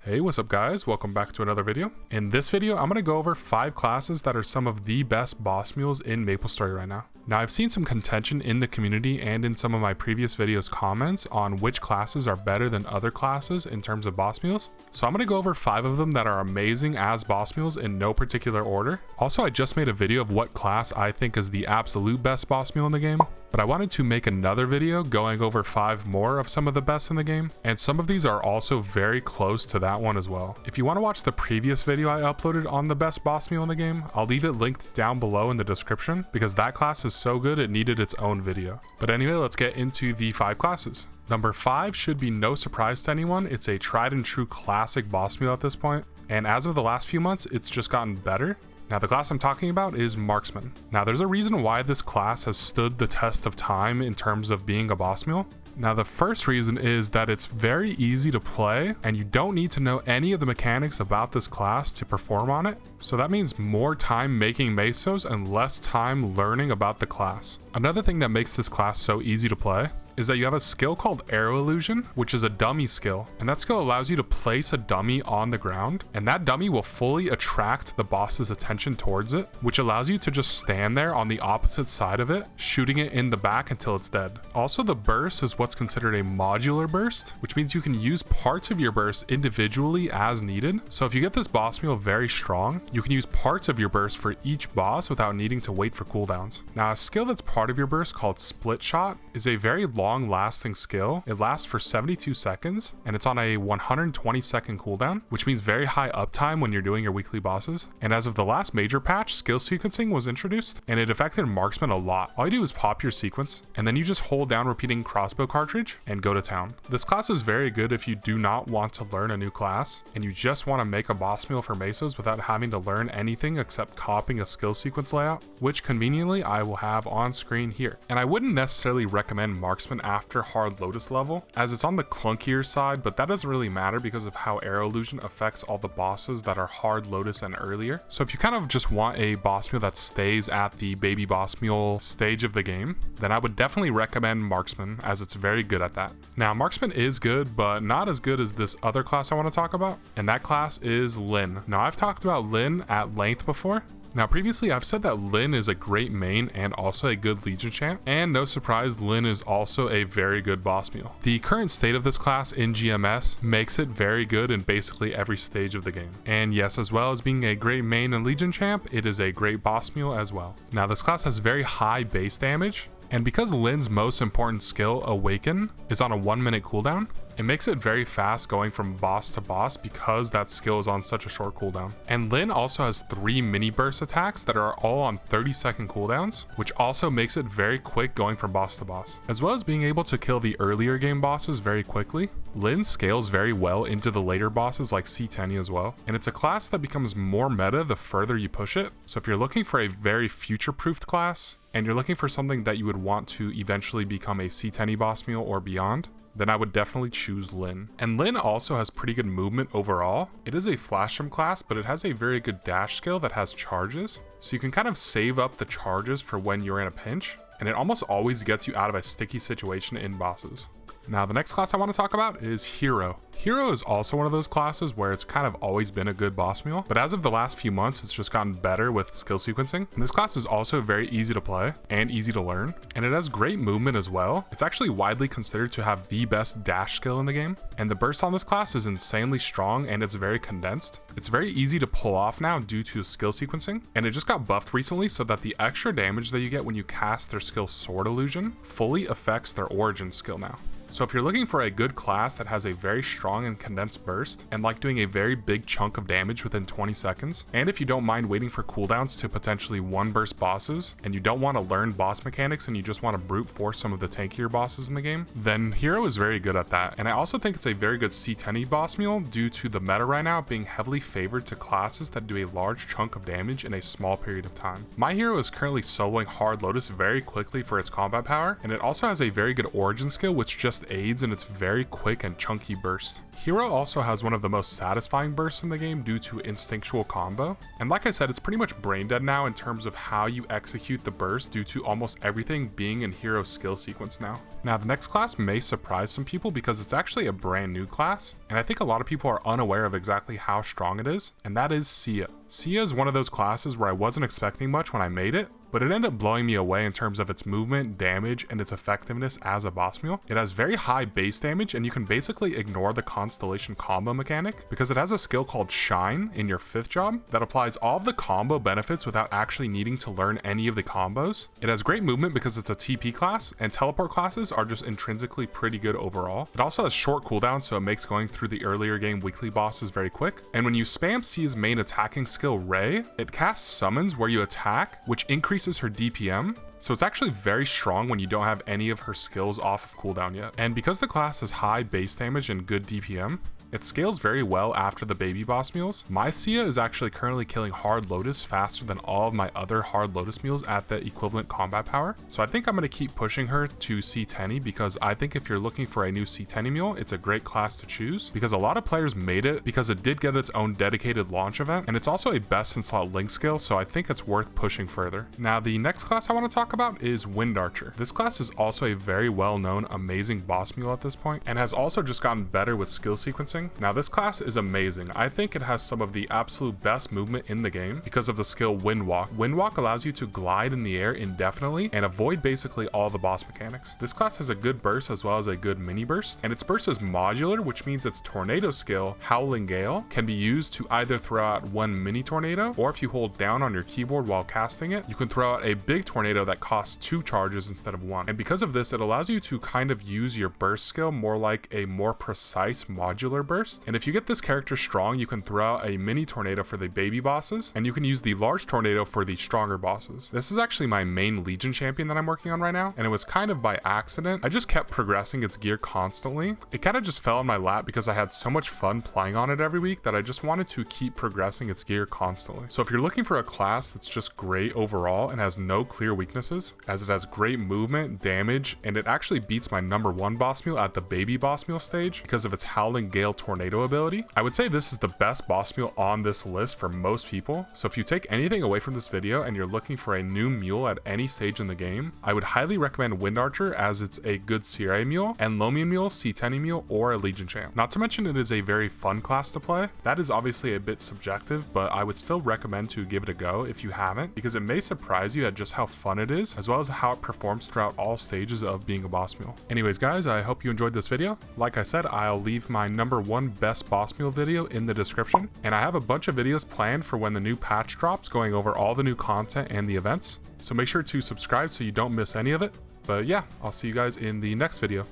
Hey, what's up guys? Welcome back to another video. In this video, I'm going to go over 5 classes that are some of the best boss mules in MapleStory right now. Now, I've seen some contention in the community and in some of my previous videos comments on which classes are better than other classes in terms of boss mules. So I'm going to go over 5 of them that are amazing as boss mules in no particular order. Also, I just made a video of what class I think is the absolute best boss mule in the game. But I wanted to make another video going over 5 more of some of the best in the game, and some of these are also very close to that one as well. If you want to watch the previous video I uploaded on the best boss mule in the game, I'll leave it linked down below in the description because that class is so good it needed its own video. But anyway, let's get into the 5 classes. Number 5 should be no surprise to anyone. It's a tried and true classic boss mule at this point, and as of the last few months, it's just gotten better. Now, the class I'm talking about is Marksman. Now, there's a reason why this class has stood the test of time in terms of being a boss mule. Now, the first reason is that it's very easy to play, and you don't need to know any of the mechanics about this class to perform on it. So that means more time making mesos and less time learning about the class. Another thing that makes this class so easy to play is that you have a skill called Arrow Illusion, which is a dummy skill, and that skill allows you to place a dummy on the ground, and that dummy will fully attract the boss's attention towards it, which allows you to just stand there on the opposite side of it, shooting it in the back until it's dead. Also, the burst is what's considered a modular burst, which means you can use parts of your burst individually as needed. So if you get this boss mule very strong, you can use parts of your burst for each boss without needing to wait for cooldowns. Now, a skill that's part of your burst called Split Shot is a very long-lasting skill. It lasts for 72 seconds and it's on a 120-second cooldown, which means very high uptime when you're doing your weekly bosses. And as of the last major patch, skill sequencing was introduced and it affected Marksman a lot. All you do is pop your sequence and then you just hold down repeating crossbow cartridge and go to town. This class is very good if you do not want to learn a new class and you just want to make a boss mule for mesos without having to learn anything except copying a skill sequence layout, which conveniently I will have on screen here. And I wouldn't necessarily recommend Marksman after Hard Lotus level, as it's on the clunkier side, but that doesn't really matter because of how Arrow Illusion affects all the bosses that are Hard Lotus and earlier. So if you kind of just want a boss mule that stays at the baby boss mule stage of the game, then I would definitely recommend Marksman, as it's very good at that. Now, Marksman is good, but not as good as this other class I want to talk about, and that class is Lynn. Now, I've talked about Lynn at length before. Now, previously I've said that Lynn is a great main and also a good Legion champ, and no surprise, Lynn is also a very good boss mule. The current state of this class in GMS makes it very good in basically every stage of the game. And yes, as well as being a great main and Legion champ, it is a great boss mule as well. Now, this class has very high base damage, and because Lynn's most important skill, Awaken, is on a 1-minute cooldown, it makes it very fast going from boss to boss because that skill is on such a short cooldown. And Lynn also has 3 mini burst attacks that are all on 30-second cooldowns, which also makes it very quick going from boss to boss. As well as being able to kill the earlier game bosses very quickly, Lynn scales very well into the later bosses like C10 as well. And it's a class that becomes more meta the further you push it. So if you're looking for a very future-proofed class, and you're looking for something that you would want to eventually become a C10 boss mule or beyond, then I would definitely choose Lynn. And Lynn also has pretty good movement overall. It is a flash jump class, but it has a very good dash skill that has charges. So you can kind of save up the charges for when you're in a pinch, and it almost always gets you out of a sticky situation in bosses. Now, the next class I want to talk about is Hero. Hero is also one of those classes where it's kind of always been a good boss mule, but as of the last few months, it's just gotten better with skill sequencing. And this class is also very easy to play and easy to learn, and it has great movement as well. It's actually widely considered to have the best dash skill in the game, and the burst on this class is insanely strong and it's very condensed. It's very easy to pull off now due to skill sequencing, and it just got buffed recently so that the extra damage that you get when you cast their skill Sword Illusion fully affects their origin skill now. So if you're looking for a good class that has a very strong and condensed burst and like doing a very big chunk of damage within 20 seconds, and if you don't mind waiting for cooldowns to potentially 1-burst bosses, and you don't want to learn boss mechanics and you just want to brute force some of the tankier bosses in the game, then Hero is very good at that. And I also think it's a very good C10 boss mule due to the meta right now being heavily favored to classes that do a large chunk of damage in a small period of time. My hero is currently soloing Hard Lotus very quickly for its combat power, and it also has a very good origin skill which just burst aids in its very quick and chunky burst. Hero also has one of the most satisfying bursts in the game due to instinctual combo, and like I said, it's pretty much brain dead now in terms of how you execute the burst due to almost everything being in Hero's skill sequence now. Now the next class may surprise some people because it's actually a brand new class, and I think a lot of people are unaware of exactly how strong it is, and that is Sia. Sia is one of those classes where I wasn't expecting much when I made it, but it ended up blowing me away in terms of its movement, damage, and its effectiveness as a boss mule. It has very high base damage, and you can basically ignore the Constellation combo mechanic because it has a skill called Shine in your 5th job that applies all of the combo benefits without actually needing to learn any of the combos. It has great movement because it's a TP class, and teleport classes are just intrinsically pretty good overall. It also has short cooldown, so it makes going through the earlier game weekly bosses very quick. And when you spam Sia's main attacking skill Ray, it casts summons where you attack, which increases her DPM, so it's actually very strong when you don't have any of her skills off of cooldown yet. And because the class has high base damage and good DPM, it scales very well after the baby boss mules. My Sia is actually currently killing Hard Lotus faster than all of my other Hard Lotus mules at the equivalent combat power. So I think I'm going to keep pushing her to C10 because I think if you're looking for a new C10 mule, it's a great class to choose because a lot of players made it because it did get its own dedicated launch event, and it's also a best in slot link skill, so I think it's worth pushing further. Now the next class I want to talk about is Wind Archer. This class is also a very well known amazing boss mule at this point and has also just gotten better with skill sequencing. Now this class is amazing. I think it has some of the absolute best movement in the game because of the skill Wind Walk. Wind Walk allows you to glide in the air indefinitely and avoid basically all the boss mechanics. This class has a good burst as well as a good mini burst, and its burst is modular, which means its tornado skill, Howling Gale, can be used to either throw out one mini tornado, or if you hold down on your keyboard while casting it, you can throw out a big tornado that costs 2 charges instead of 1. And because of this, it allows you to kind of use your burst skill more like a more precise modular burst. And if you get this character strong, you can throw out a mini tornado for the baby bosses, and you can use the large tornado for the stronger bosses. This is actually my main Legion champion that I'm working on right now, and it was kind of by accident. I just kept progressing its gear constantly. It kind of just fell in my lap because I had so much fun playing on it every week that I just wanted to keep progressing its gear constantly. So if you're looking for a class that's just great overall and has no clear weaknesses, as it has great movement, damage, and it actually beats my #1 boss mule at the baby boss mule stage because of its Howling Gale tornado ability, I would say this is the best boss mule on this list for most people. So if you take anything away from this video and you're looking for a new mule at any stage in the game, I would highly recommend Wind Archer as it's a good CRA mule, and Lomian mule, C10 mule, or a Legion champ. Not to mention it is a very fun class to play. That is obviously a bit subjective, but I would still recommend to give it a go if you haven't, because it may surprise you at just how fun it is, as well as how it performs throughout all stages of being a boss mule. Anyways guys, I hope you enjoyed this video. Like I said, I'll leave my #1 best boss mule video in the description, and I have a bunch of videos planned for when the new patch drops going over all the new content and the events, so make sure to subscribe so you don't miss any of it. But yeah, I'll see you guys in the next video.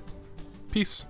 Peace.